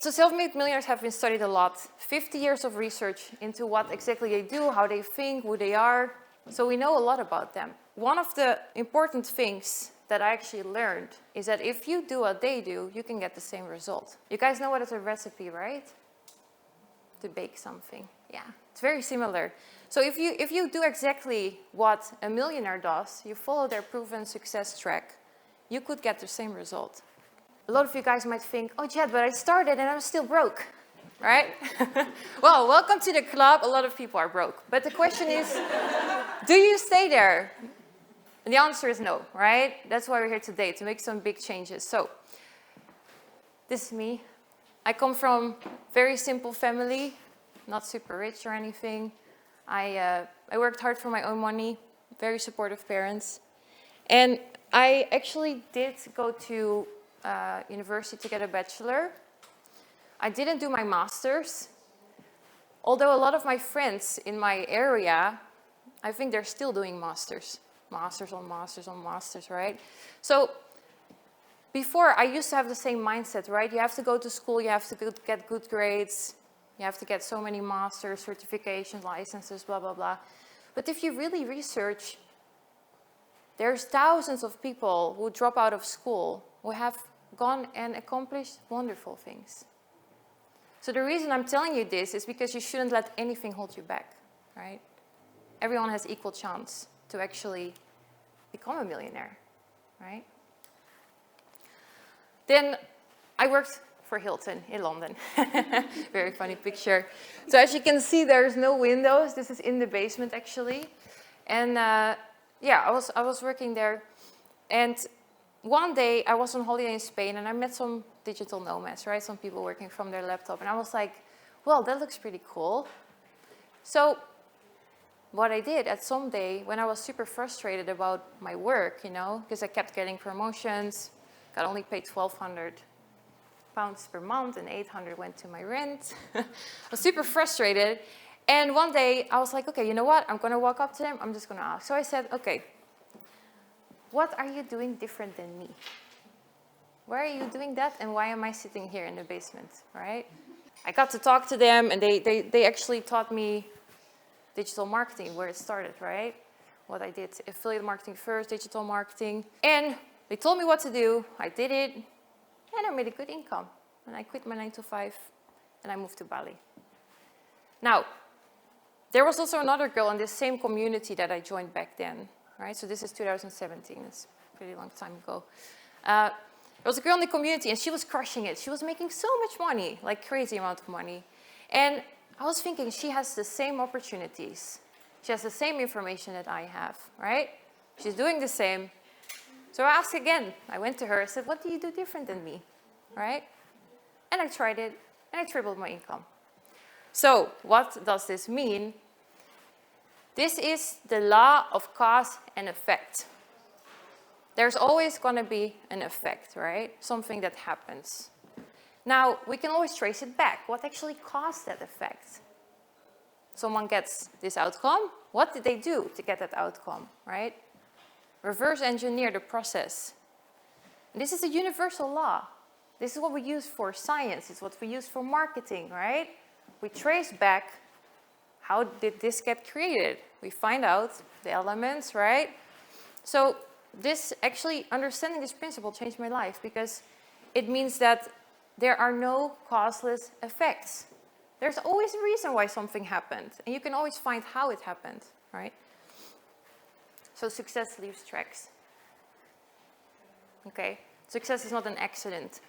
So self-made millionaires have been studied a lot. 50 years of research into what exactly they do, how they think, who they are. So we know a lot about them. One of the important things that I actually learned is that if you do what they do, you can get the same result. You guys know what is a recipe, right? To bake something. Yeah, it's very similar. So if you do exactly what a millionaire does, you follow their proven success track, you could get the same result. A lot of you guys might think, oh, Jet, but I started and I'm still broke, right? Well, welcome to the club. A lot of people are broke. But the question is, do you stay there? And the answer is no, right? That's why we're here today, to make some big changes. So, this is me. I come from a very simple family, not super rich or anything. I worked hard for my own money, very supportive parents. And I actually did go to university to get a bachelor. I didn't do my master's, although a lot of my friends in my area, I think they're still doing masters. Masters on masters on masters, right? So before, I used to have the same mindset, right? You have to go to school, you have to get good grades, you have to get so many masters, certifications, licenses, blah, blah, blah. But if you really research, there's thousands of people who drop out of school who have gone and accomplished wonderful things. So the reason I'm telling you this is because you shouldn't let anything hold you back, right? Everyone has equal chance to actually become a millionaire, right? Then I worked for Hilton in London. Very funny picture. So as you can see, there's no windows. This is in the basement actually. And yeah, I was working there. And one day I was on holiday in Spain and I met some digital nomads, right? Some people working from their laptop. And I was like, well, that looks pretty cool. So what I did at some day when I was super frustrated about my work, you know, because I kept getting promotions, got only paid 1,200 pounds per month and 800 went to my rent. I was super frustrated. And one day I was like, okay, you know what? I'm going to walk up to them. I'm just going to ask. So I said, okay, what are you doing different than me? Why are you doing that? And why am I sitting here in the basement, right? I got to talk to them and they actually taught me digital marketing, where it started, right? What I did, affiliate marketing first, digital marketing. And they told me what to do. I did it. And I made a good income. And I quit my 9-to-5 and I moved to Bali. Now, there was also another girl in this same community that I joined back then, right? So this is 2017. It's a pretty long time ago. There was a girl in the community and she was crushing it. She was making so much money, like crazy amount of money. And I was thinking she has the same opportunities. She has the same information that I have, right? She's doing the same. So I asked again. I went to her. I said, what do you do different than me, right? And I tried it, and I tripled my income. So what does this mean? This is the law of cause and effect. There's always going to be an effect, right? Something that happens. Now, we can always trace it back. What actually caused that effect? Someone gets this outcome. What did they do to get that outcome, right? Reverse engineer the process. And this is a universal law. This is what we use for science. It's what we use for marketing, right? We trace back, how did this get created? We find out the elements, right? So this actually, understanding this principle changed my life because it means that there are no causeless effects. There's always a reason why something happened, and you can always find how it happened, right? So success leaves tracks. Okay, success is not an accident.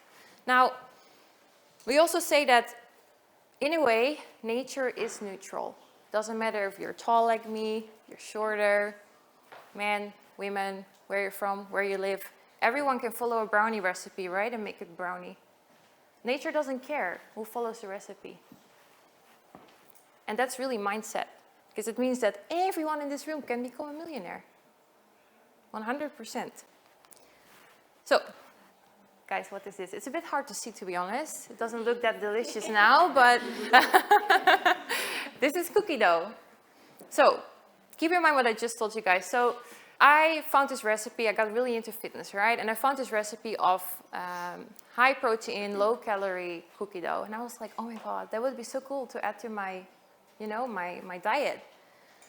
Now, we also say that, in a way, nature is neutral. Doesn't matter if you're tall like me, you're shorter, men, women, where you're from, where you live. Everyone can follow a brownie recipe, right, and make a brownie. Nature doesn't care who follows the recipe. And that's really mindset, because it means that everyone in this room can become a millionaire. 100%. So, guys, what is this? It's a bit hard to see, to be honest. It doesn't look that delicious now, but this is cookie dough. So, keep in mind what I just told you guys. So, I found this recipe. I got really into fitness, right? And I found this recipe of high protein, low calorie cookie dough. And I was like, oh my God, that would be so cool to add to my, my diet.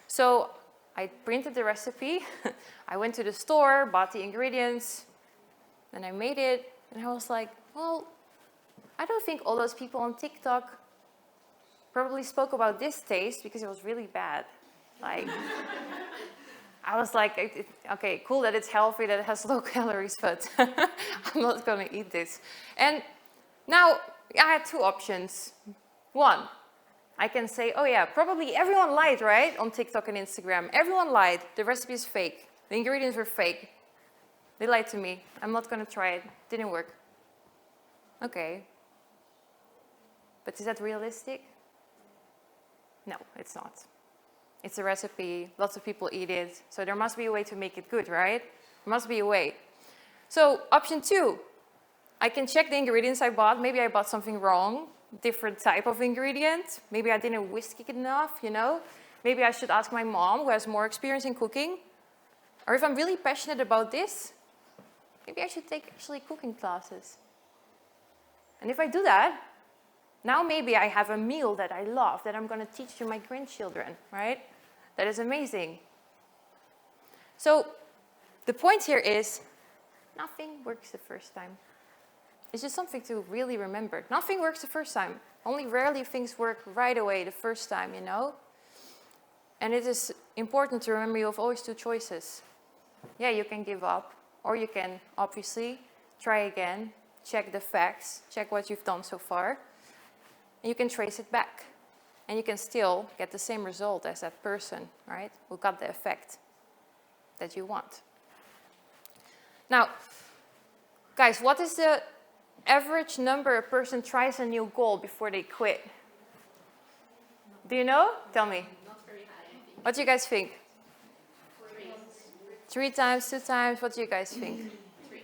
So I printed the recipe. I went to the store, bought the ingredients, and I made it. And I was like, well, I don't think all those people on TikTok probably spoke about this taste because it was really bad. Like, I was like, okay, cool that it's healthy, that it has low calories, but I'm not going to eat this. And now I had two options. One, I can say, oh yeah, probably everyone lied, right? On TikTok and Instagram. Everyone lied. The recipe is fake. The ingredients were fake. They lied to me. I'm not going to try it. Didn't work. Okay. But is that realistic? No, it's not. It's a recipe, lots of people eat it, so there must be a way to make it good, right? There must be a way. So option two, I can check the ingredients I bought. Maybe I bought something wrong, different type of ingredient. Maybe I didn't whisk it enough, Maybe I should ask my mom, who has more experience in cooking. Or if I'm really passionate about this, maybe I should take actually cooking classes. And if I do that, now maybe I have a meal that I love that I'm going to teach to my grandchildren, right? That is amazing. So the point here is nothing works the first time. It's just something to really remember. Nothing works the first time. Only rarely things work right away the first time, And it is important to remember you have always two choices. Yeah, you can give up, or you can obviously try again, check the facts, check what you've done so far. And you can trace it back. And you can still get the same result as that person, right? Who got the effect that you want. Now, guys, what is the average number a person tries a new goal before they quit? Do you know? Tell me. Not very high. What do you guys think? 3 times, 2 times? What do you guys think? 3.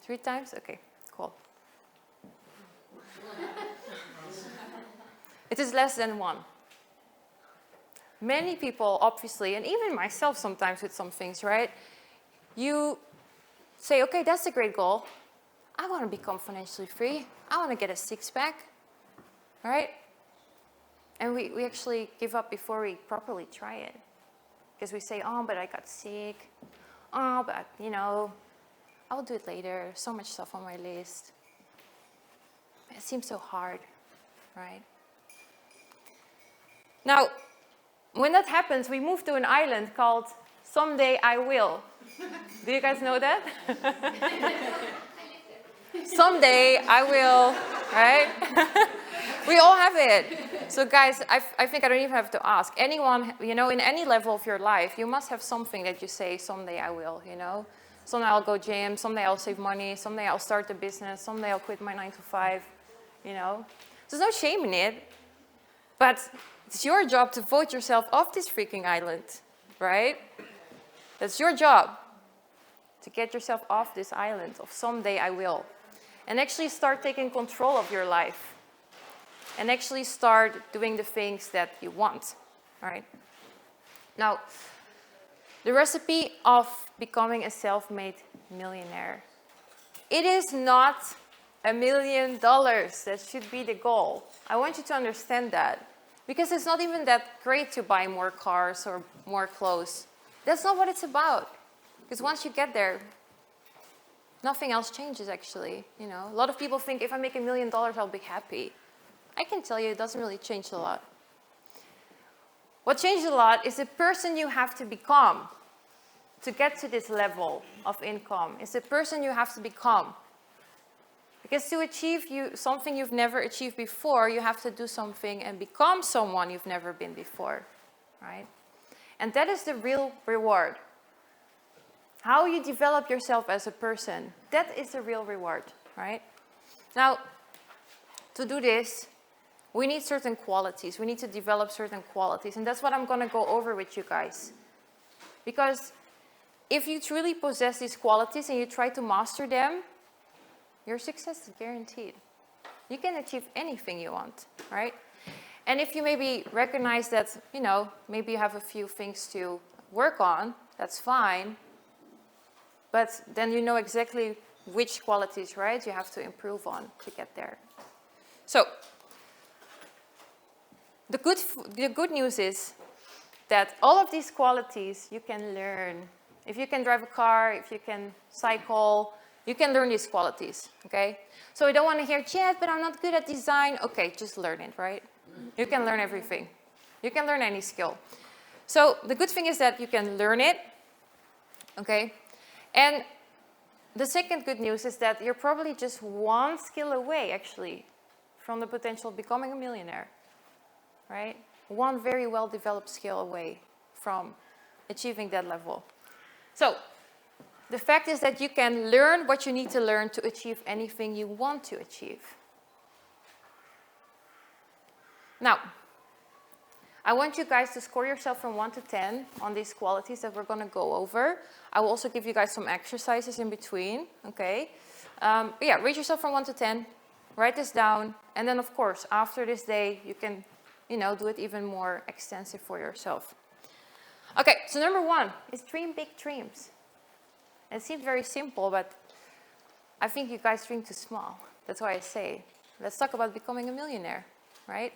3 times? Okay, cool. It is less than 1. Many people, obviously, and even myself sometimes with some things, right? You say, okay, that's a great goal. I want to become financially free. I want to get a 6-pack, right? And we actually give up before we properly try it. Because we say, oh, but I got sick. Oh, but, I'll do it later. So much stuff on my list. It seems so hard, right? Now, when that happens, we move to an island called Someday I Will. Do you guys know that? Someday I will, right? We all have it. So guys, I think I don't even have to ask. Anyone, in any level of your life, you must have something that you say, someday I will, Someday I'll go gym, someday I'll save money, someday I'll start a business, someday I'll quit my 9 to 5, There's no shame in it. But it's your job to vote yourself off this freaking island, right? That's your job, to get yourself off this island of someday I will. And actually start taking control of your life. And actually start doing the things that you want, all right? Now, the recipe of becoming a self-made millionaire. It is not $1 million. That should be the goal. I want you to understand that. Because it's not even that great to buy more cars or more clothes. That's not what it's about. Because once you get there, nothing else changes actually. A lot of people think if I make $1 million, I'll be happy. I can tell you it doesn't really change a lot. What changes a lot is the person you have to become to get to this level of income. It's the person you have to become. Because to achieve something you've never achieved before, you have to do something and become someone you've never been before, right? And that is the real reward. How you develop yourself as a person, that is the real reward, right? Now, to do this, we need certain qualities. We need to develop certain qualities. And that's what I'm going to go over with you guys. Because if you truly possess these qualities and you try to master them, your success is guaranteed. You can achieve anything you want, right? And if you maybe recognize that, maybe you have a few things to work on, that's fine. But then you know exactly which qualities, right, you have to improve on to get there. So the good news is that all of these qualities you can learn. If you can drive a car, if you can cycle, you can learn these qualities, okay? So you don't want to hear, Jet, but I'm not good at design. Okay, just learn it, right? You can learn everything. You can learn any skill. So the good thing is that you can learn it, okay? And the second good news is that you're probably just one skill away, actually, from the potential of becoming a millionaire, right? One very well-developed skill away from achieving that level. So the fact is that you can learn what you need to learn to achieve anything you want to achieve. Now, I want you guys to score yourself from 1 to 10 on these qualities that we're going to go over. I will also give you guys some exercises in between, okay? But yeah, rate yourself from 1 to 10. Write this down. And then, of course, after this day, you can, do it even more extensive for yourself. Okay, so number 1 is dream big dreams. It seems very simple, but I think you guys dream too small. That's why I say, let's talk about becoming a millionaire, right?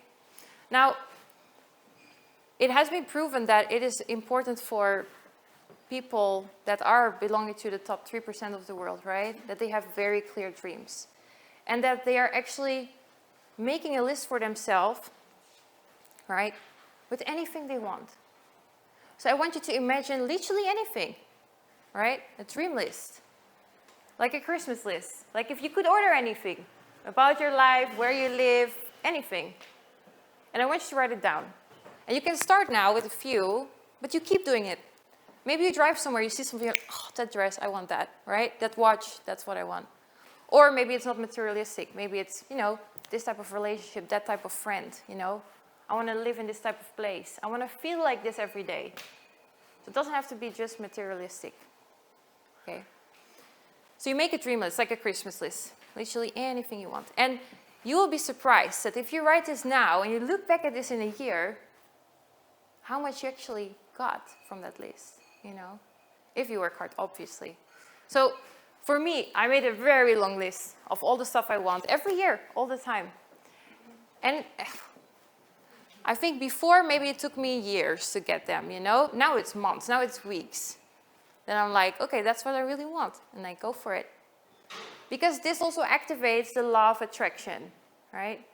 Now, it has been proven that it is important for people that are belonging to the top 3% of the world, right? That they have very clear dreams. And that they are actually making a list for themselves, right? With anything they want. So I want you to imagine literally anything, right? A dream list. Like a Christmas list. Like if you could order anything about your life, where you live, anything. And I want you to write it down. And you can start now with a few, but you keep doing it. Maybe you drive somewhere, you see something, oh, that dress, I want that, right? That watch, that's what I want. Or maybe it's not materialistic. Maybe it's, this type of relationship, that type of friend, I want to live in this type of place. I want to feel like this every day. So it doesn't have to be just materialistic, okay? So you make a dream list, like a Christmas list. Literally anything you want. And you will be surprised that if you write this now and you look back at this in a year, how much you actually got from that list, if you work hard, obviously. So for me, I made a very long list of all the stuff I want every year, all the time. And I think before, maybe it took me years to get them, Now it's months, now it's weeks. Then I'm like, okay, that's what I really want, and I go for it. Because this also activates the law of attraction, right?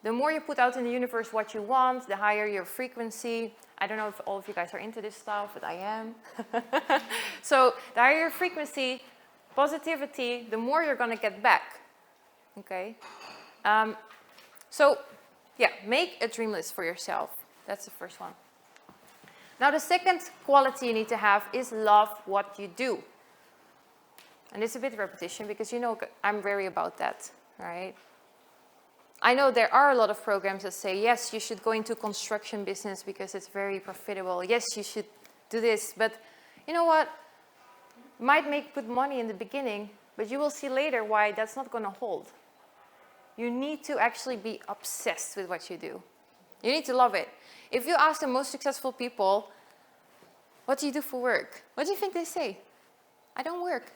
The more you put out in the universe what you want, the higher your frequency. I don't know if all of you guys are into this stuff, but I am. So the higher your frequency, positivity, the more you're going to get back. Okay? So, yeah, make a dream list for yourself. That's the first one. Now, the second quality you need to have is love what you do. And it's a bit repetition because, I'm very about that, right? I know there are a lot of programs that say, yes, you should go into construction business because it's very profitable. Yes, you should do this. But you know what? Might make good money in the beginning, but you will see later why that's not going to hold. You need to actually be obsessed with what you do. You need to love it. If you ask the most successful people, what do you do for work? What do you think they say? I don't work.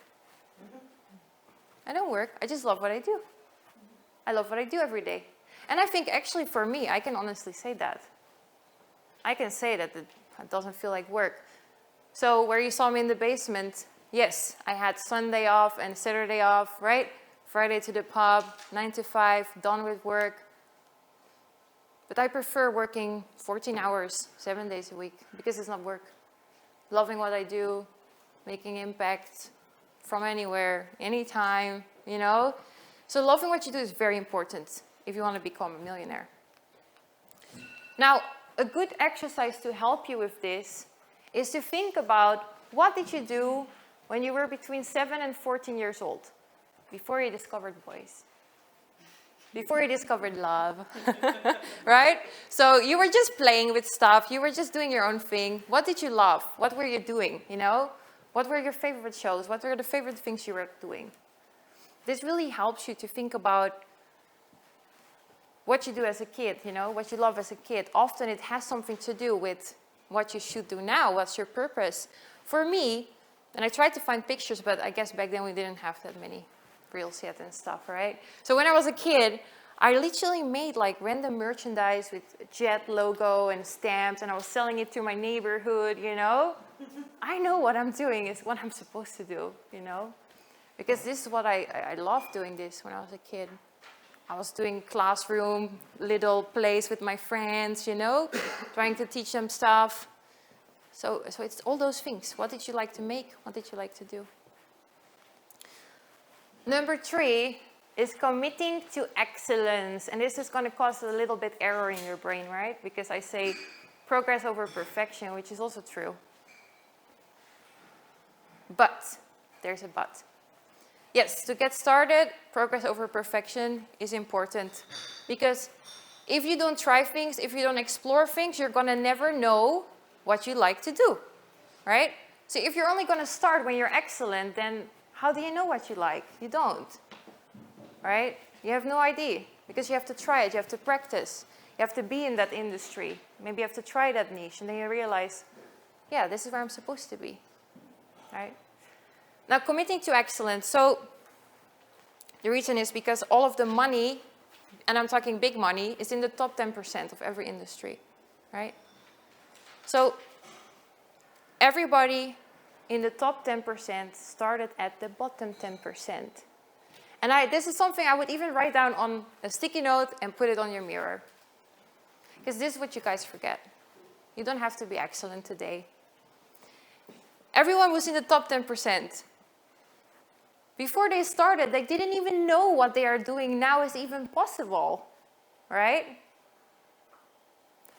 I don't work. I just love what I do. I love what I do every day. And I think actually for me, I can honestly say that. I can say that it doesn't feel like work. So where you saw me in the basement, yes, I had Sunday off and Saturday off, right? Friday to the pub, 9 to 5, done with work. But I prefer working 14 hours, 7 days a week, because it's not work. Loving what I do, making impact from anywhere, anytime, So loving what you do is very important if you want to become a millionaire. Now, a good exercise to help you with this is to think about what did you do when you were between 7 and 14 years old, before you discovered boys, before you discovered love, right? So you were just playing with stuff. You were just doing your own thing. What did you love? What were you doing, What were your favorite shows? What were the favorite things you were doing? This really helps you to think about what you do as a kid, what you love as a kid. Often it has something to do with what you should do now. What's your purpose? For me, and I tried to find pictures, but I guess back then we didn't have that many reels yet and stuff, right? So when I was a kid, I literally made like random merchandise with Jet logo and stamps, and I was selling it to my neighborhood, you know? I know what I'm doing is what I'm supposed to do, you know? Because this is what I loved doing this when I was a kid. I was doing classroom, little plays with my friends, you know, trying to teach them stuff. So it's all those things. What did you like to make? What did you like to do? Number 3 is committing to excellence. And this is going to cause a little bit error in your brain, right? Because I say progress over perfection, which is also true. But, there's a but. Yes, to get started, progress over perfection is important. Because if you don't try things, if you don't explore things, you're going to never know what you like to do, right? So if you're only going to start when you're excellent, then how do you know what you like? You don't, right? You have no idea because you have to try it. You have to practice. You have to be in that industry. Maybe you have to try that niche, and then you realize, yeah, this is where I'm supposed to be, right? Now, committing to excellence. So the reason is because all of the money, and I'm talking big money, is in the top 10% of every industry, right? So everybody in the top 10% started at the bottom 10%. And this is something I would even write down on a sticky note and put it on your mirror. Because this is what you guys forget. You don't have to be excellent today. Everyone was in the top 10%. Before they started, they didn't even know what they are doing now is even possible, right?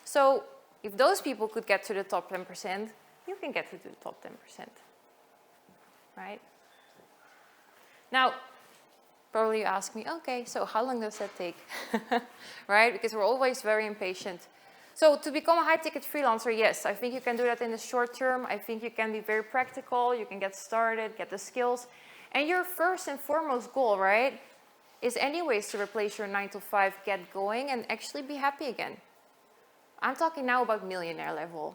So if those people could get to the top 10%, you can get to the top 10%, right? Now, probably you ask me, okay, so how long does that take, right? Because we're always very impatient. So to become a high-ticket freelancer, yes, I think you can do that in the short term. I think you can be very practical. You can get started, get the skills. And your first and foremost goal, right, is anyways to replace your 9-to-5, get going, and actually be happy again. I'm talking now about millionaire level.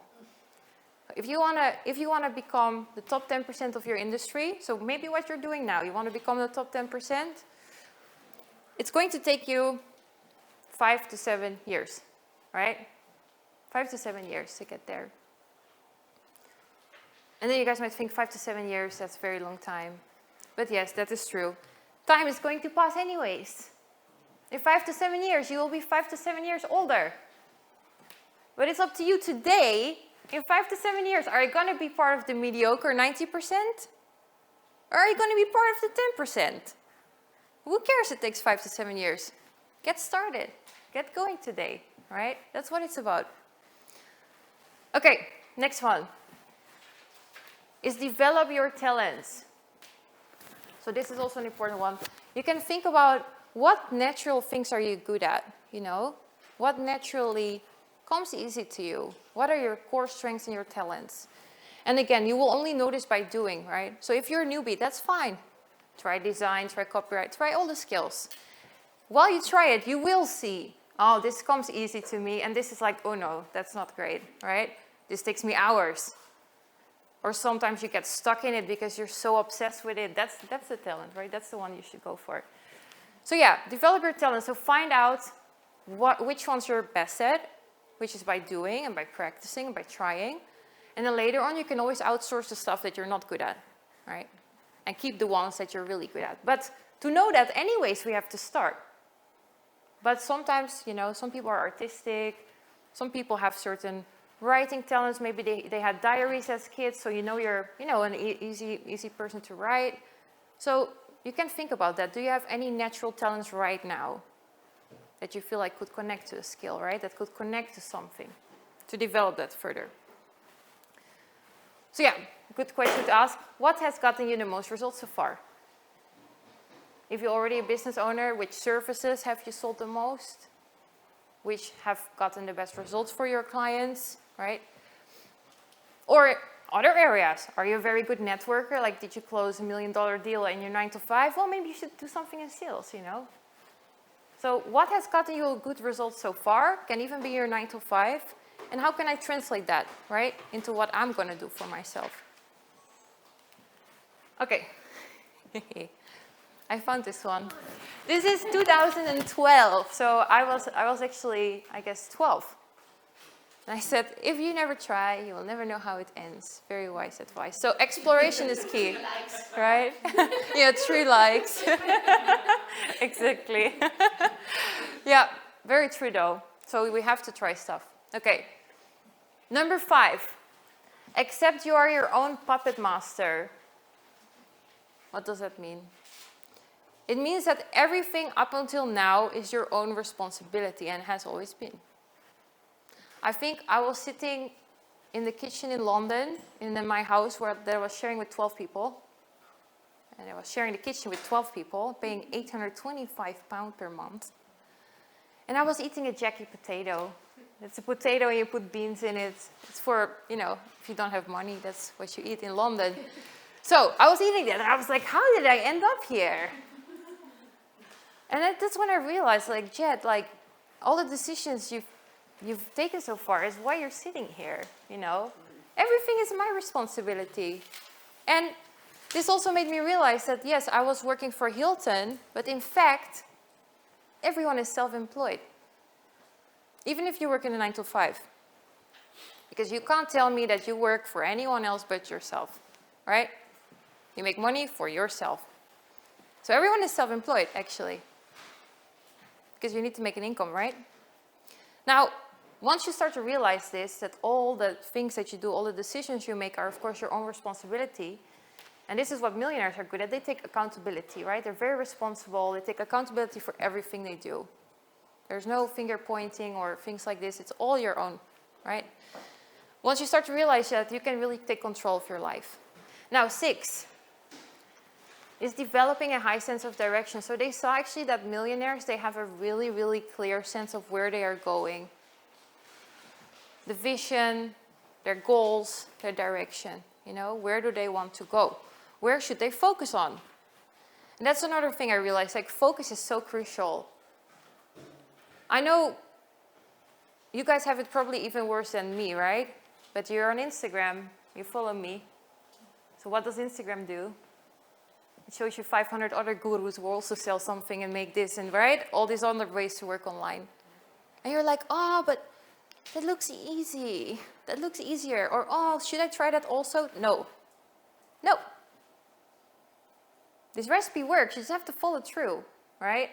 If you wanna become the top 10% of your industry, so maybe what you're doing now, you want to become the top 10%, it's going to take you 5 to 7 years, right? 5 to 7 years to get there. And then you guys might think 5 to 7 years, that's a very long time. But yes, that is true. Time is going to pass anyways. In 5 to 7 years, you will be 5 to 7 years older. But it's up to you today. In 5 to 7 years, are you going to be part of the mediocre 90%? Or are you going to be part of the 10%? Who cares it takes 5 to 7 years? Get started. Get going today, right? That's what it's about. Okay, next one is develop your talents. So this is also an important one. You can think about what natural things are you good at, you know? What naturally comes easy to you? What are your core strengths and your talents? And again, you will only know this by doing, right? So if you're a newbie, that's fine. Try design, try copyright, try all the skills. While you try it, you will see, oh, this comes easy to me, and this is like, oh no, that's not great, right? This takes me hours. Or sometimes you get stuck in it because you're so obsessed with it. That's the talent, right? That's the one you should go for. So yeah, develop your talent. So find out which ones you're best at, which is by doing and by practicing and by trying. And then later on, you can always outsource the stuff that you're not good at, right? And keep the ones that you're really good at. But to know that anyways, we have to start. But sometimes, you know, some people are artistic. Some people have certain writing talents. Maybe they had diaries as kids, so you know you're, you know, an easy person to write. So you can think about that. Do you have any natural talents right now that you feel like could connect to a skill, right? That could connect to something, to develop that further. So yeah, good question to ask. What has gotten you the most results so far? If you're already a business owner, which services have you sold the most? Which have gotten the best results for your clients, right? Or other areas. Are you a very good networker? Like, did you close $1 million deal in your 9-to-5? Well, maybe you should do something in sales, you know? So what has gotten you a good result so far can even be your 9-to-5. And how can I translate that, right, into what I'm going to do for myself? Okay. I found this one. This is 2012. So I was actually, I guess, 12. And I said, if you never try, you will never know how it ends. Very wise advice. So exploration is key, right? Yeah, 3 likes. Exactly. Yeah, very true though. So we have to try stuff. Okay. Number 5. Accept you are your own puppet master. What does that mean? It means that everything up until now is your own responsibility and has always been. I think I was sitting in the kitchen in London, in my house where I was sharing with 12 people. And I was sharing the kitchen with 12 people, paying £825 per month. And I was eating a Jackie potato. It's a potato and you put beans in it. It's for, you know, if you don't have money, that's what you eat in London. So I was eating that and I was like, how did I end up here? And that's when I realized, like, Jet, like, all the decisions you've taken so far is why you're sitting here, you know? Everything is my responsibility. And this also made me realize that, yes, I was working for Hilton, but in fact, everyone is self-employed. Even if you work in a 9 to 5. Because you can't tell me that you work for anyone else but yourself, right? You make money for yourself. So everyone is self-employed, actually. Because you need to make an income, right? Now, once you start to realize this, that all the things that you do, all the decisions you make are, of course, your own responsibility. And this is what millionaires are good at. They take accountability, right? They're very responsible. They take accountability for everything they do. There's no finger pointing or things like this. It's all your own, right? Once you start to realize that, you can really take control of your life. Now, 6 is developing a high sense of direction. So they saw actually that millionaires, they have a really, really clear sense of where they are going. The vision, their goals, their direction. You know, where do they want to go? Where should they focus on? And that's another thing I realized, like, focus is so crucial. I know you guys have it probably even worse than me, right? But you're on Instagram, you follow me. So what does Instagram do? It shows you 500 other gurus who also sell something and make this and, right? All these other ways to work online. And you're like, oh, but that looks easy. That looks easier. Or, oh, should I try that also? No. No. This recipe works. You just have to follow through, right?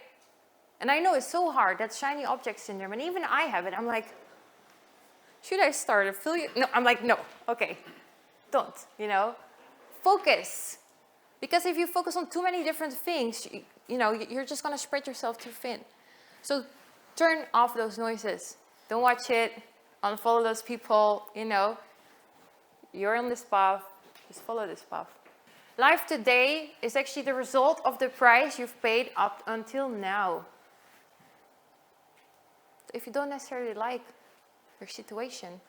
And I know it's so hard, that shiny object syndrome. And even I have it. I'm like, should I start affiliate? No, I'm like, no. Okay. Don't, you know. Focus. Because if you focus on too many different things, you know, you're just going to spread yourself too thin. So turn off those noises. Don't watch it. Unfollow those people, you know. You're on this path. Just follow this path. Life today is actually the result of the price you've paid up until now. If you don't necessarily like your situation,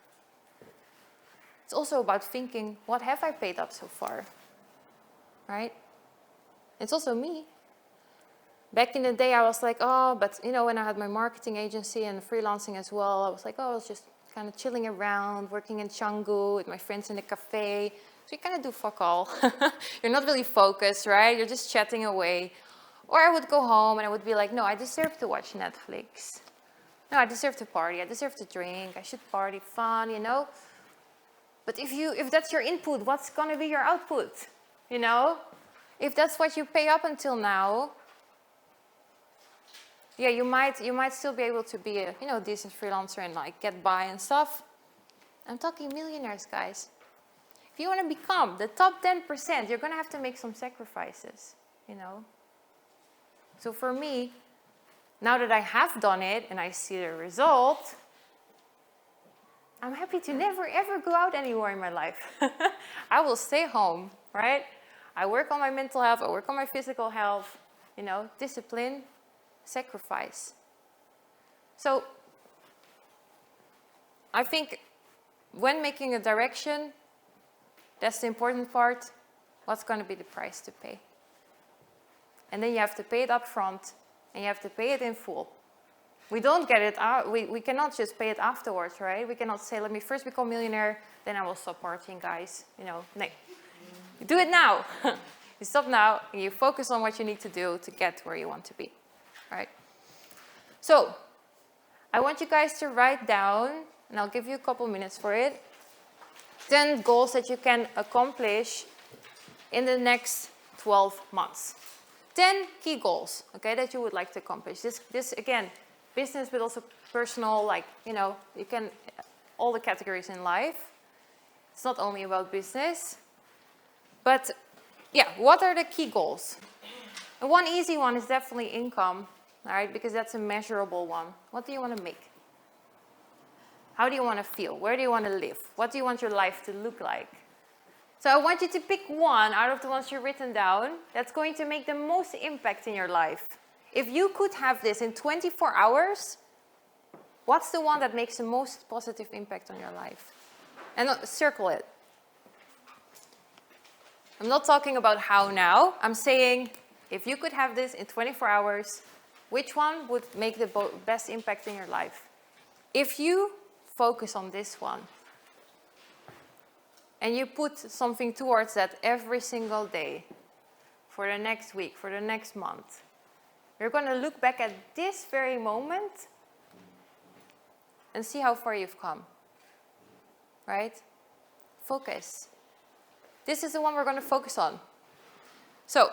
it's also about thinking, what have I paid up so far? Right? It's also me. Back in the day, I was like, oh, but you know, when I had my marketing agency and freelancing as well, I was like, oh, I was just kind of chilling around, working in Canggu with my friends in the cafe. So you kind of do fuck all. You're not really focused, right? You're just chatting away. Or I would go home and I would be like, no, I deserve to watch Netflix. No, I deserve to party. I deserve to drink. I should party, fun, you know? But if that's your input, what's going to be your output? You know? If that's what you pay up until now, yeah, you might still be able to be a, you know, decent freelancer and like get by and stuff. I'm talking millionaires, guys. If you want to become the top 10%, you're going to have to make some sacrifices, you know? So for me, now that I have done it and I see the result, I'm happy to never ever go out anymore in my life. I will stay home, right? I work on my mental health, I work on my physical health, you know, discipline, sacrifice. So I think when making a direction, that's the important part. What's going to be the price to pay? And then you have to pay it up front and you have to pay it in full. We don't get it out. We cannot just pay it afterwards, right? We cannot say, let me first become millionaire, then I will stop partying, guys. You know, no. Do it now. You stop now and you focus on what you need to do to get where you want to be, right? So, I want you guys to write down, and I'll give you a couple minutes for it, 10 goals that you can accomplish in the next 12 months. 10 key goals, okay, that you would like to accomplish. This again, business, but also personal, like, you know, you can, all the categories in life. It's not only about business. But, yeah, what are the key goals? And one easy one is definitely income, all right, because that's a measurable one. What do you want to make? How do you want to feel? Where do you want to live? What do you want your life to look like? So I want you to pick one out of the ones you've written down that's going to make the most impact in your life. If you could have this in 24 hours, what's the one that makes the most positive impact on your life? And circle it. I'm not talking about how now. I'm saying if you could have this in 24 hours, which one would make the best impact in your life? If you focus on this one, and you put something towards that every single day, for the next week, for the next month, you're going to look back at this very moment and see how far you've come. Right? Focus. This is the one we're going to focus on. So,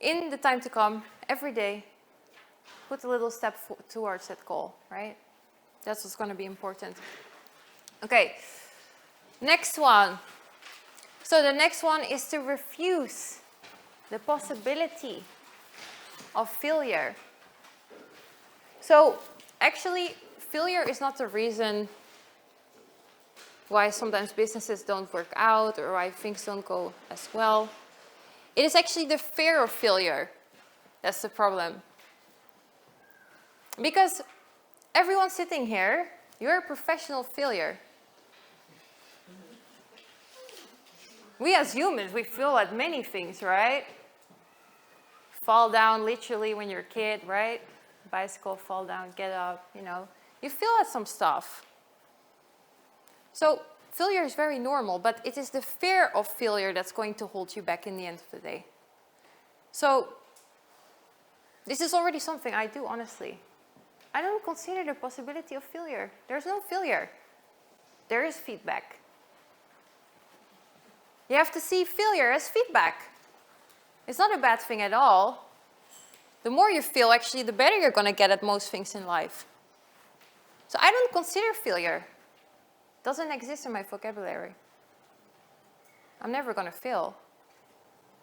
in the time to come, every day, put a little step towards that goal, right? That's what's going to be important. Okay, next one. So the next one is to refuse the possibility of failure. So actually, failure is not the reason why sometimes businesses don't work out or why things don't go as well. It is actually the fear of failure that's the problem. Because everyone sitting here, you're a professional failure. We as humans, we fail at many things, right? Fall down literally when you're a kid, right? Bicycle, fall down, get up, you know. You fail at some stuff. So failure is very normal, but it is the fear of failure that's going to hold you back in the end of the day. So this is already something I do, honestly. I don't consider the possibility of failure. There's no failure. There is feedback. You have to see failure as feedback. It's not a bad thing at all. The more you fail, actually, the better you're going to get at most things in life. So I don't consider failure. It doesn't exist in my vocabulary. I'm never going to fail.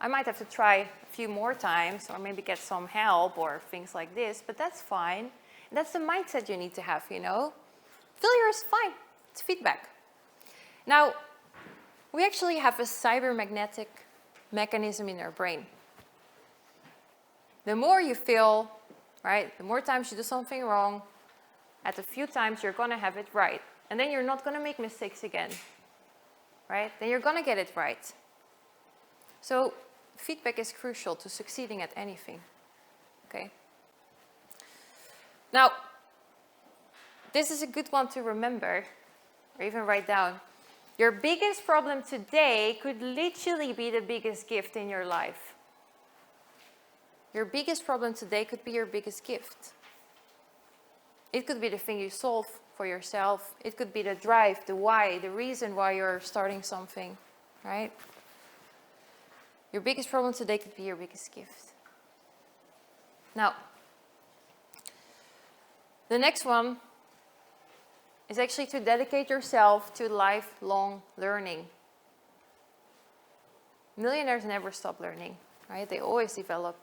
I might have to try a few more times or maybe get some help or things like this, but that's fine. And that's the mindset you need to have, you know. Failure is fine. It's feedback. Now, we actually have a cybermagnetic mechanism in our brain. The more you fail, right, the more times you do something wrong, at a few times you're going to have it right. And then you're not going to make mistakes again, right? Then you're going to get it right. So feedback is crucial to succeeding at anything, okay? Now, this is a good one to remember, or even write down. Your biggest problem today could literally be the biggest gift in your life. Your biggest problem today could be your biggest gift. It could be the thing you solve for yourself. It could be the drive, the why, the reason why you're starting something, right? Your biggest problem today could be your biggest gift. Now, the next one is actually to dedicate yourself to lifelong learning. Millionaires never stop learning, right? They always develop.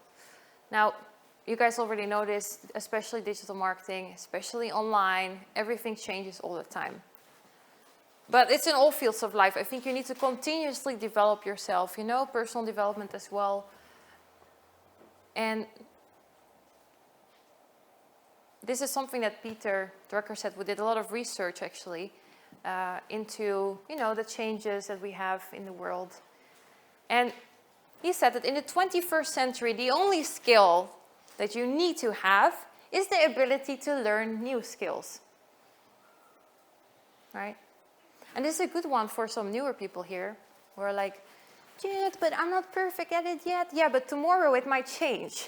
Now, you guys already know this, especially digital marketing, especially online, everything changes all the time. But it's in all fields of life. I think you need to continuously develop yourself, you know, personal development as well. And this is something that Peter Drucker said. We did a lot of research, actually, into, you know, the changes that we have in the world. And he said that in the 21st century, the only skill that you need to have is the ability to learn new skills. Right? And this is a good one for some newer people here who are like Jet, but I'm not perfect at it yet. Yeah, but tomorrow it might change.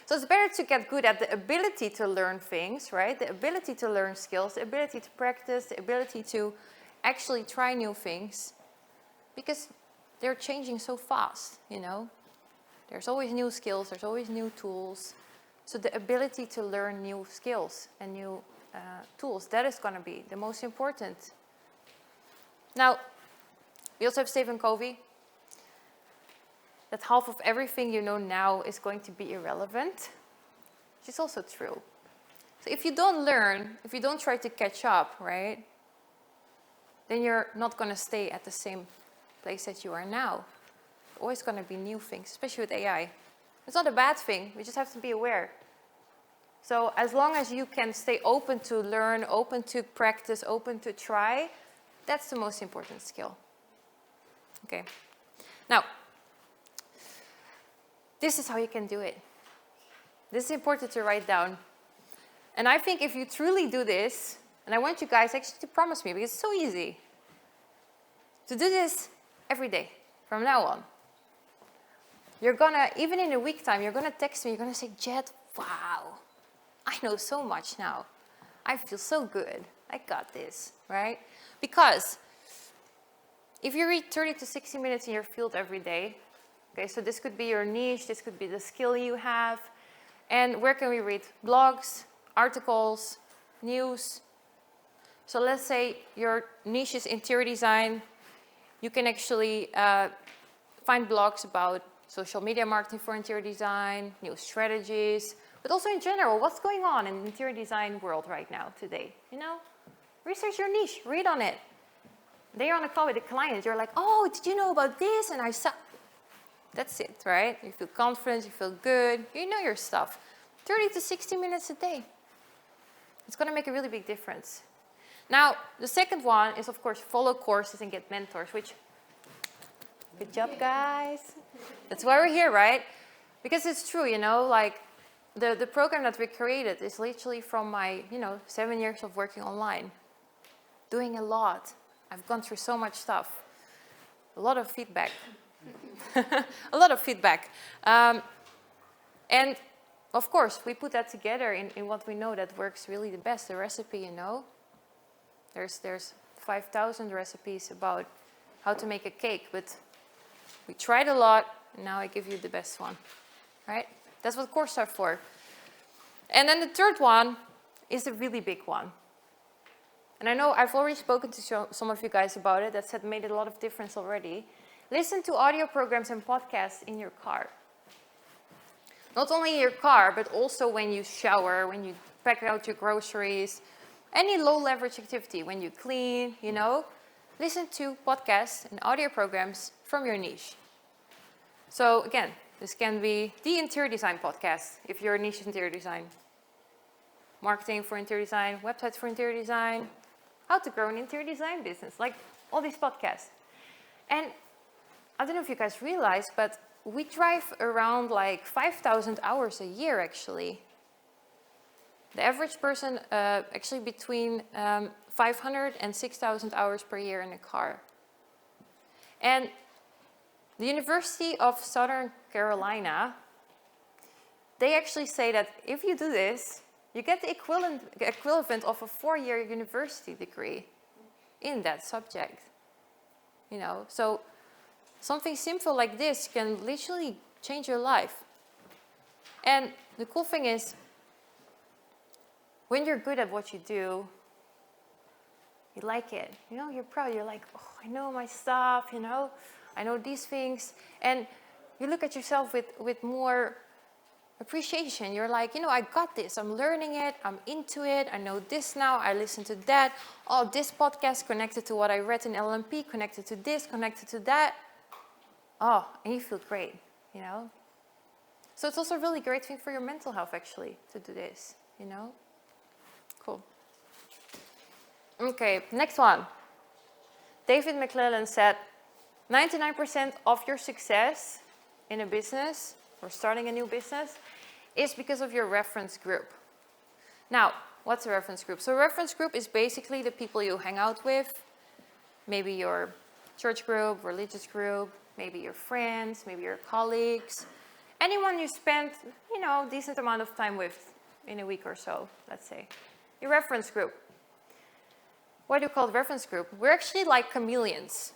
So it's better to get good at the ability to learn things, right? The ability to learn skills, the ability to practice, the ability to actually try new things. Because they're changing so fast, you know? There's always new skills, there's always new tools. So the ability to learn new skills and new tools, that is going to be the most important. Now, we also have Stephen Covey, that half of everything you know now is going to be irrelevant, which is also true. So if you don't learn, if you don't try to catch up, right, then you're not going to stay at the same place that you are now. There's always going to be new things, especially with AI. It's not a bad thing, we just have to be aware. So as long as you can stay open to learn, open to practice, open to try, that's the most important skill. Okay. Now, this is how you can do it. This is important to write down. And I think if you truly do this, and I want you guys actually to promise me, because it's so easy, to do this every day from now on. You're gonna, even in a week time, you're gonna text me, you're gonna say, Jet, wow, I know so much now. I feel so good. I got this, right? Because if you read 30 to 60 minutes in your field every day, okay, so this could be your niche, this could be the skill you have, and where can we read? Blogs, articles, news. So let's say your niche is interior design. You can actually find blogs about social media marketing for interior design, new strategies, but also in general, what's going on in the interior design world right now, today, you know? Research your niche, read on it. They're on a call with a client, you're like, oh, did you know about this? And I saw, that's it, right? You feel confident, you feel good, you know your stuff. 30 to 60 minutes a day. It's gonna make a really big difference. Now, the second one is, of course, follow courses and get mentors, which, good job, guys. That's why we're here, right? Because it's true, you know, like, the program that we created is literally from my, 7 years of working online. Doing a lot. I've gone through so much stuff. A lot of feedback. A lot of feedback. And, of course, we put that together in what we know that works really the best, the recipe, you know. There's 5,000 recipes about how to make a cake, but we tried a lot, and now I give you the best one, right? That's what courses are for. And then the third one is a really big one. And I know I've already spoken to some of you guys about it. That's made a lot of difference already. Listen to audio programs and podcasts in your car. Not only in your car, but also when you shower, when you pack out your groceries, any low leverage activity, when you clean, you know. Listen to podcasts and audio programs from your niche. So again, this can be the interior design podcast, if your niche is interior design. Marketing for interior design, websites for interior design, how to grow an interior design business, like all these podcasts. And I don't know if you guys realize, but we drive around like 5,000 hours a year, actually. The average person, actually between 500 and 6,000 hours per year in a car. And the University of Southern Carolina, they actually say that if you do this, you get the equivalent of a 4-year university degree in that subject. You know, so something simple like this can literally change your life. And the cool thing is, when you're good at what you do, you like it. You know, you're proud. You're like, oh, I know my stuff, you know. I know these things. And you look at yourself with more appreciation. You're like, you know, I got this. I'm learning it. I'm into it. I know this now. I listen to that. Oh, this podcast connected to what I read in LMP, connected to this, connected to that. Oh, and you feel great, you know. So it's also a really great thing for your mental health, actually, to do this, you know. Cool. Okay, next one. David McClellan said, 99% of your success in a business or starting a new business is because of your reference group. Now, what's a reference group? So a reference group is basically the people you hang out with, maybe your church group, religious group, maybe your friends, maybe your colleagues, anyone you spend, you know, a decent amount of time with in a week or so, let's say. Your reference group. Why do you call it reference group? We're actually like chameleons.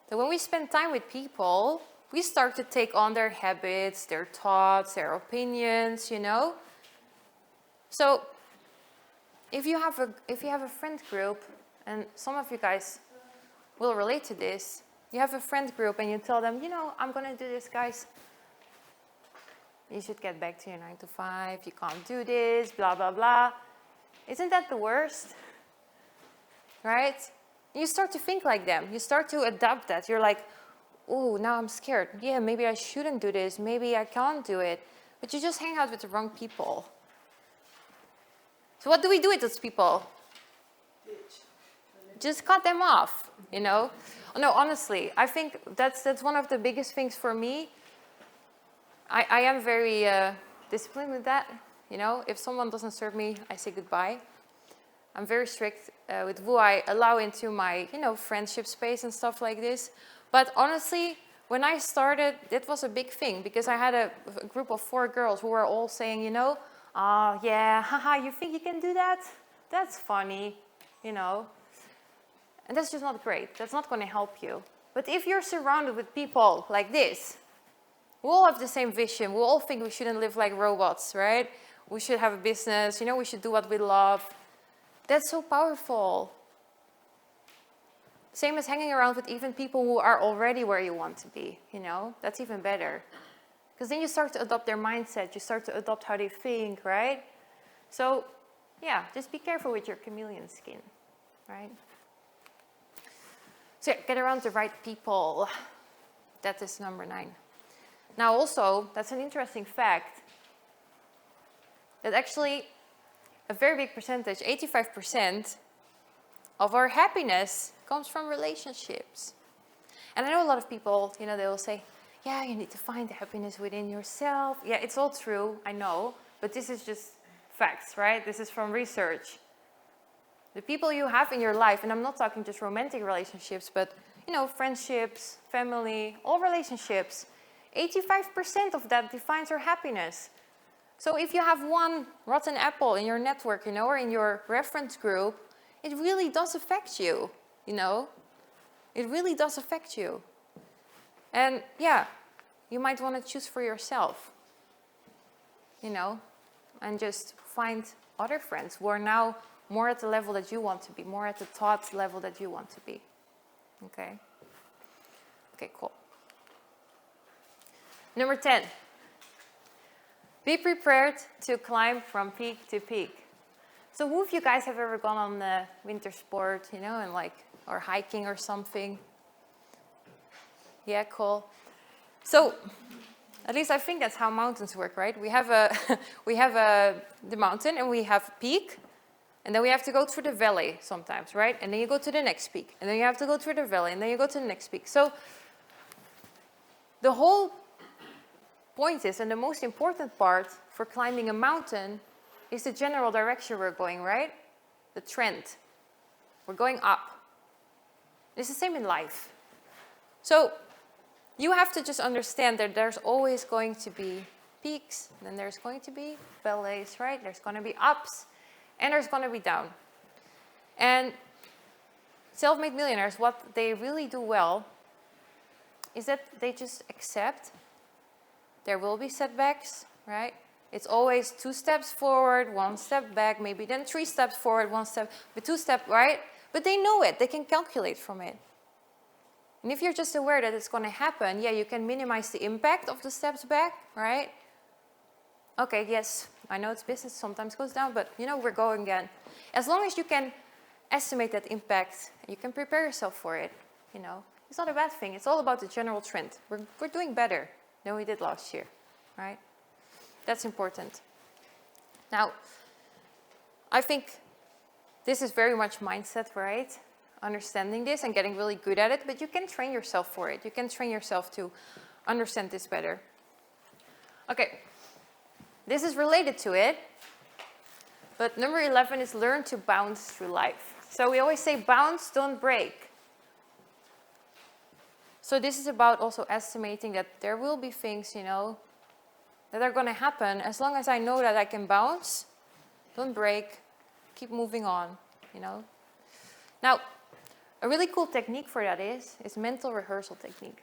So when we spend time with people, we start to take on their habits, their thoughts, their opinions, you know. So if you have a friend group, and some of you guys will relate to this, you have a friend group and you tell them, you know, I'm going to do this, guys. You should get back to your 9 to 5. You can't do this, blah, blah, blah. Isn't that the worst? Right? You start to think like them. You start to adopt that. You're like, oh, now I'm scared. Yeah, maybe I shouldn't do this. Maybe I can't do it. But you just hang out with the wrong people. So what do we do with those people? Just cut them off, you know? No, honestly, I think that's one of the biggest things for me. I am very disciplined with that, you know? If someone doesn't serve me, I say goodbye. I'm very strict with who I allow into my, you know, friendship space and stuff like this. But honestly, when I started, it was a big thing because I had a group of 4 girls who were all saying, you know, oh, yeah, haha, you think you can do that? That's funny, you know. And that's just not great. That's not going to help you. But if you're surrounded with people like this, we all have the same vision. We all think we shouldn't live like robots, right? We should have a business, you know, we should do what we love. That's so powerful. Same as hanging around with even people who are already where you want to be, you know? That's even better. Because then you start to adopt their mindset. You start to adopt how they think, right? So, yeah, just be careful with your chameleon skin, right? So yeah, get around the right people. That is number 9. Now also, that's an interesting fact, that actually a very big percentage, 85% of our happiness comes from relationships. And I know a lot of people, you know, they will say, yeah, you need to find the happiness within yourself. Yeah, it's all true, I know, but this is just facts, right? This is from research. The people you have in your life, and I'm not talking just romantic relationships, but, you know, friendships, family, all relationships, 85% of that defines your happiness. So if you have one rotten apple in your network, you know, or in your reference group, it really does affect you, you know. It really does affect you. And yeah, you might want to choose for yourself, you know, and just find other friends who are now more at the level that you want to be, more at the thought level that you want to be. Okay? Okay, cool. Number 10. Be prepared to climb from peak to peak. So who of you guys have ever gone on the winter sport, you know, and like, or hiking or something? Yeah, cool. So, at least I think that's how mountains work, right? We have the mountain and we have a peak, and then we have to go through the valley sometimes, right? And then you go to the next peak, and then you have to go through the valley, and then you go to the next peak. So, the whole point is, and the most important part for climbing a mountain is the general direction we're going, right? The trend. We're going up. It's the same in life. So, you have to just understand that there's always going to be peaks, then there's going to be valleys, right? There's going to be ups, and there's going to be down. And self-made millionaires, what they really do well is that they just accept there will be setbacks, right? It's always 2 steps forward, 1 step back, maybe then 3 steps forward, 1 step, but 2 steps, right? But they know it, they can calculate from it. And if you're just aware that it's going to happen, yeah, you can minimize the impact of the steps back, right? Okay, yes, I know it's business, sometimes goes down, but you know, we're going again. As long as you can estimate that impact, you can prepare yourself for it, you know. It's not a bad thing, it's all about the general trend. We're doing better than we did last year, right? That's important. Now, I think this is very much mindset, right? Understanding this and getting really good at it, but you can train yourself for it. You can train yourself to understand this better. Okay, this is related to it, but number 11 is learn to bounce through life. So we always say bounce, don't break. So this is about also estimating that there will be things, you know, that are going to happen. As long as I know that I can bounce, don't break, keep moving on, you know. Now, a really cool technique for that is mental rehearsal technique.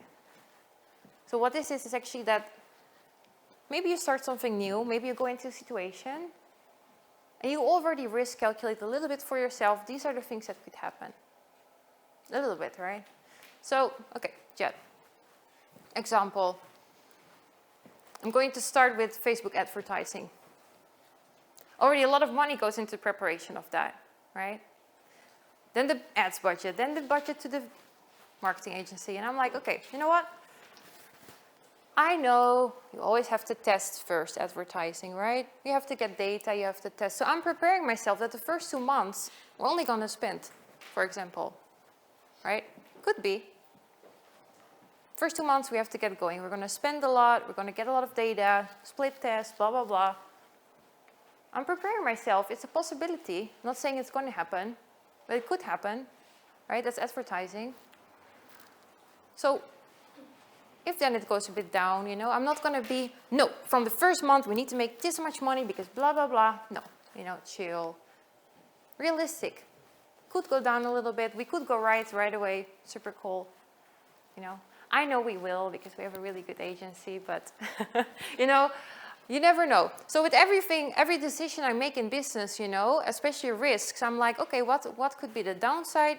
So what this is actually that maybe you start something new, maybe you go into a situation, and you already risk calculate a little bit for yourself. These are the things that could happen. A little bit, right? So, okay, Jet. Example. I'm going to start with Facebook advertising. Already a lot of money goes into preparation of that, right? Then the ads budget, then the budget to the marketing agency. And I'm like, okay, you know what? I know you always have to test first advertising, right? You have to get data, you have to test. So I'm preparing myself that the first 2 months, we're only going to spend, for example, right? Could be. First 2 months, we have to get going. We're going to spend a lot. We're going to get a lot of data, split test, blah, blah, blah. I'm preparing myself. It's a possibility. I'm not saying it's going to happen, but it could happen, right? That's advertising. So if then it goes a bit down, you know, I'm not going to be, no, from the first month, we need to make this much money because blah, blah, blah. No, you know, chill. Realistic. Could go down a little bit. We could go right away. Super cool, you know. I know we will because we have a really good agency, but you know, you never know. So with everything, every decision I make in business, you know, especially risks, I'm like, okay, what could be the downside?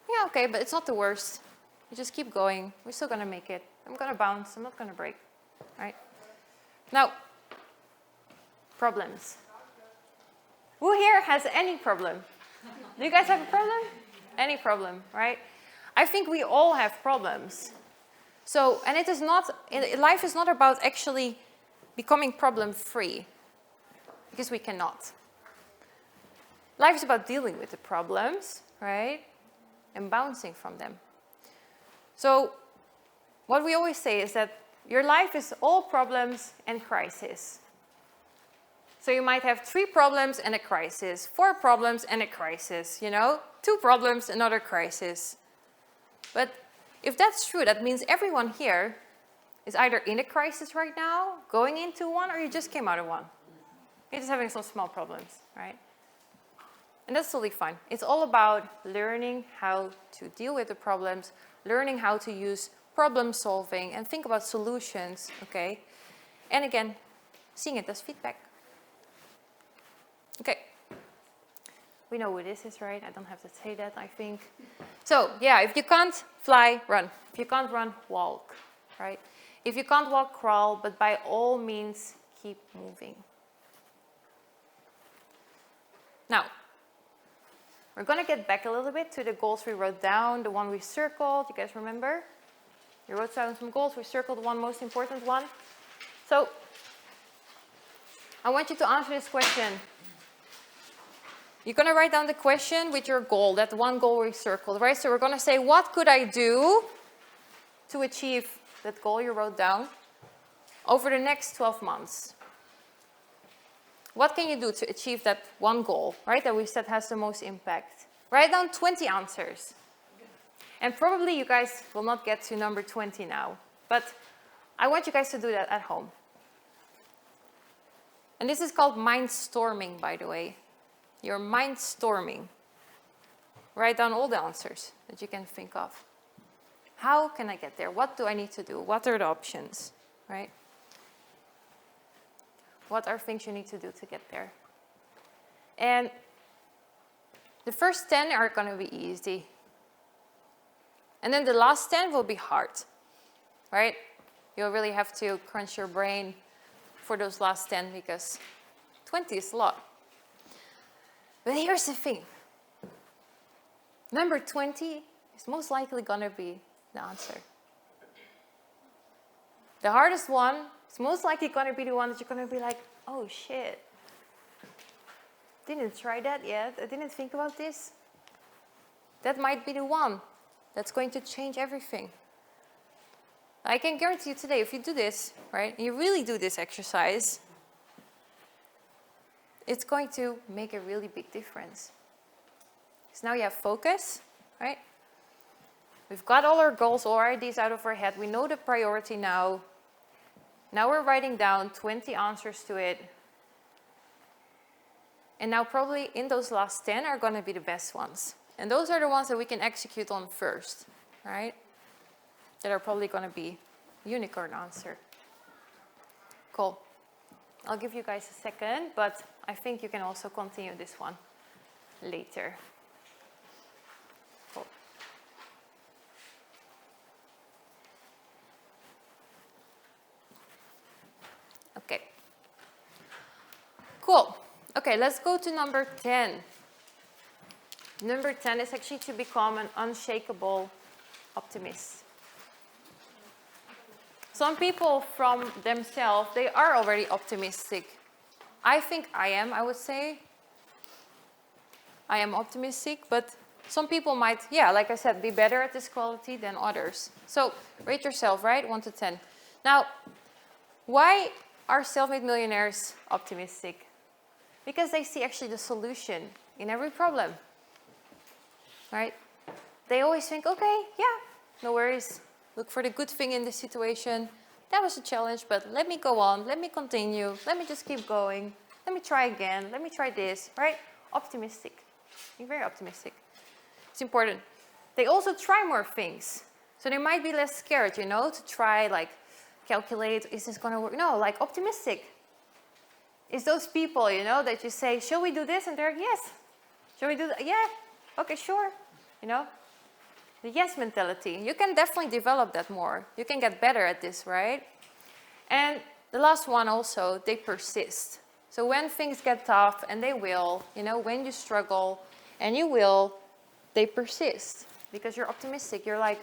Yeah, okay, but it's not the worst. We just keep going. We're still going to make it. I'm going to bounce. I'm not going to break, right? Now, problems. Who here has any problem? Do you guys have a problem? Any problem, right? I think we all have problems. So, and it is not, life is not about actually becoming problem-free, because we cannot. Life is about dealing with the problems, right? And bouncing from them. So, what we always say is that your life is all problems and crisis. So you might have 3 problems and a crisis, 4 problems and a crisis, you know? 2 problems, another crisis. But if that's true, that means everyone here is either in a crisis right now, going into one, or you just came out of one. You're just having some small problems, right? And that's totally fine. It's all about learning how to deal with the problems, learning how to use problem solving, and think about solutions, okay? And again, seeing it as feedback. Okay. We know who this is, right? I don't have to say that, I think. So, yeah, if you can't fly, run. If you can't run, walk, right? If you can't walk, crawl, but by all means, keep moving. Now, we're going to get back a little bit to the goals we wrote down, the one we circled. You guys remember? We wrote down some goals. We circled one most important one. So, I want you to answer this question. You're going to write down the question with your goal, that one goal we circled, right? So we're going to say, what could I do to achieve that goal you wrote down over the next 12 months? What can you do to achieve that one goal, right, that we said has the most impact? Write down 20 answers. And probably you guys will not get to number 20 now, but I want you guys to do that at home. And this is called Mindstorming, by the way. You're mindstorming. Write down all the answers that you can think of. How can I get there? What do I need to do? What are the options, right? What are things you need to do to get there? And the first 10 are going to be easy. And then the last 10 will be hard, right? You'll really have to crunch your brain for those last 10 because 20 is a lot. But here's the thing. Number 20 is most likely going to be the answer. The hardest one is most likely going to be the one that you're going to be like, oh shit. Didn't try that yet. I didn't think about this. That might be the one that's going to change everything. I can guarantee you today, if you do this, right, and you really do this exercise, it's going to make a really big difference. So now you have focus, right? We've got all our goals, all our ideas out of our head. We know the priority now. Now we're writing down 20 answers to it. And now probably in those last 10 are going to be the best ones. And those are the ones that we can execute on first, right? That are probably going to be unicorn answer. Cool. I'll give you guys a second, but I think you can also continue this one later. Cool. Okay. Cool. Okay, let's go to number 10. Number 10 is actually to become an unshakable optimist. Some people from themselves, they are already optimistic. I think I am, I would say. I am optimistic, but some people might, yeah, like I said, be better at this quality than others. So rate yourself, right? 1 to 10. Now, why are self-made millionaires optimistic? Because they see actually the solution in every problem, right? They always think, okay, yeah, no worries. Look for the good thing in this situation. That was a challenge, but let me go on. Let me continue. Let me just keep going. Let me try again. Let me try this, right? Optimistic. Being very optimistic. It's important. They also try more things. So they might be less scared, you know, to try, like, calculate, is this going to work? No, like, optimistic. It's those people, you know, that you say, shall we do this? And they're like, yes. Shall we do that? Yeah. Okay, sure. You know? The yes mentality. You can definitely develop that more. You can get better at this, right? And the last one also, they persist. So when things get tough, and they will, you know, when you struggle, and you will, they persist. Because you're optimistic. You're like,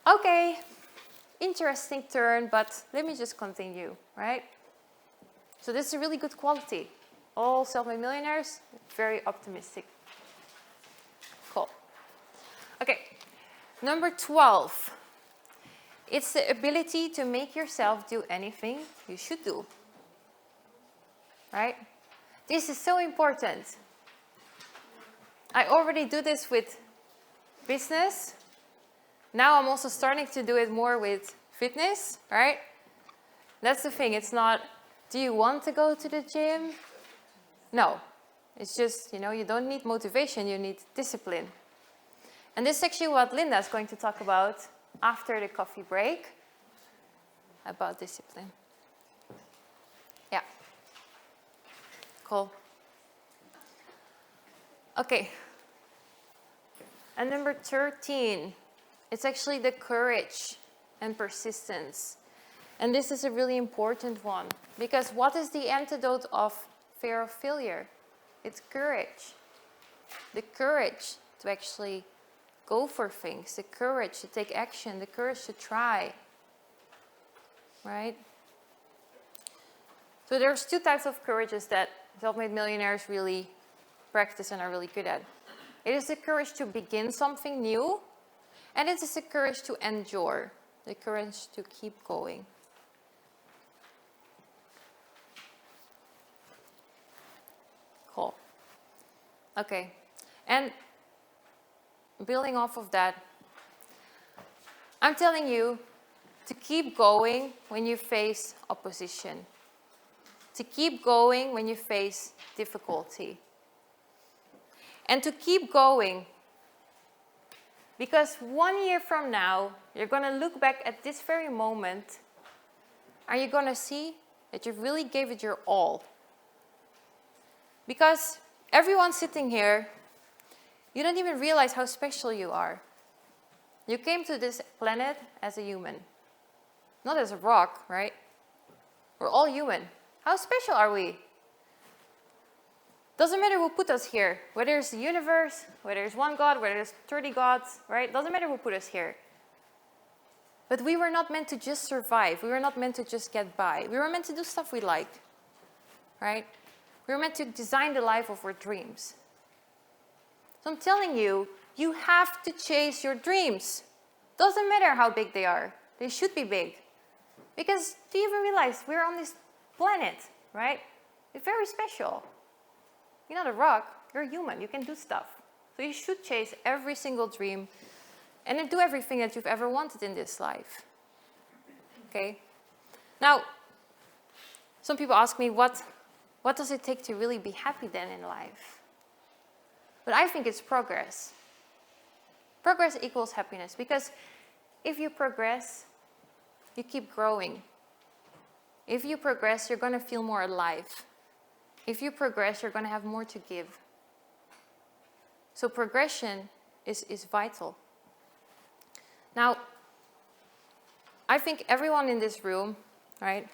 okay, interesting turn, but let me just continue, right? So this is a really good quality. All self-made millionaires, very optimistic. Cool. Okay. Number 12, it's the ability to make yourself do anything you should do, right? This is so important. I already do this with business. Now I'm also starting to do it more with fitness, right? That's the thing. It's not, do you want to go to the gym? No. It's just, you know, you don't need motivation. You need discipline. And this is actually what Linda is going to talk about after the coffee break, about discipline. Yeah. Cool. Okay. And number 13, it's actually the courage and persistence. And this is a really important one, because what is the antidote of fear of failure? It's courage. The courage to actually go for things, the courage to take action, the courage to try, right? So there's two types of courages that self-made millionaires really practice and are really good at. It is the courage to begin something new, and it is the courage to endure, the courage to keep going. Cool. Okay, and building off of that, I'm telling you to keep going when you face opposition, to keep going when you face difficulty, and to keep going because 1 year from now, you're going to look back at this very moment and you're going to see that you really gave it your all. Because everyone sitting here, you don't even realize how special you are. You came to this planet as a human, not as a rock, right? We're all human. How special are we? Doesn't matter who put us here, whether it's the universe, whether it's one God, whether it's 30 gods, right? Doesn't matter who put us here. But we were not meant to just survive. We were not meant to just get by. We were meant to do stuff we like, right? We were meant to design the life of our dreams. So I'm telling you, you have to chase your dreams. Doesn't matter how big they are. They should be big. Because do you even realize we're on this planet, right? It's very special. You're not a rock, you're a human, you can do stuff. So you should chase every single dream and then do everything that you've ever wanted in this life. Okay? Now, some people ask me, what does it take to really be happy then in life? But I think it's progress. Progress equals happiness, because if you progress, you keep growing. If you progress, you're going to feel more alive. If you progress, you're going to have more to give. So progression is vital. Now, I think everyone in this room, right?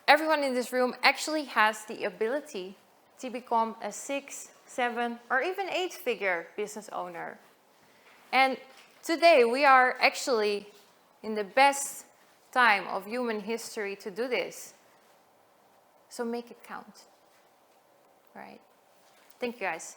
Everyone in this room actually has the ability to become a 6, 7, or even 8-figure business owner. And today we are actually in the best time of human history to do this. So make it count. Right? Thank you, guys.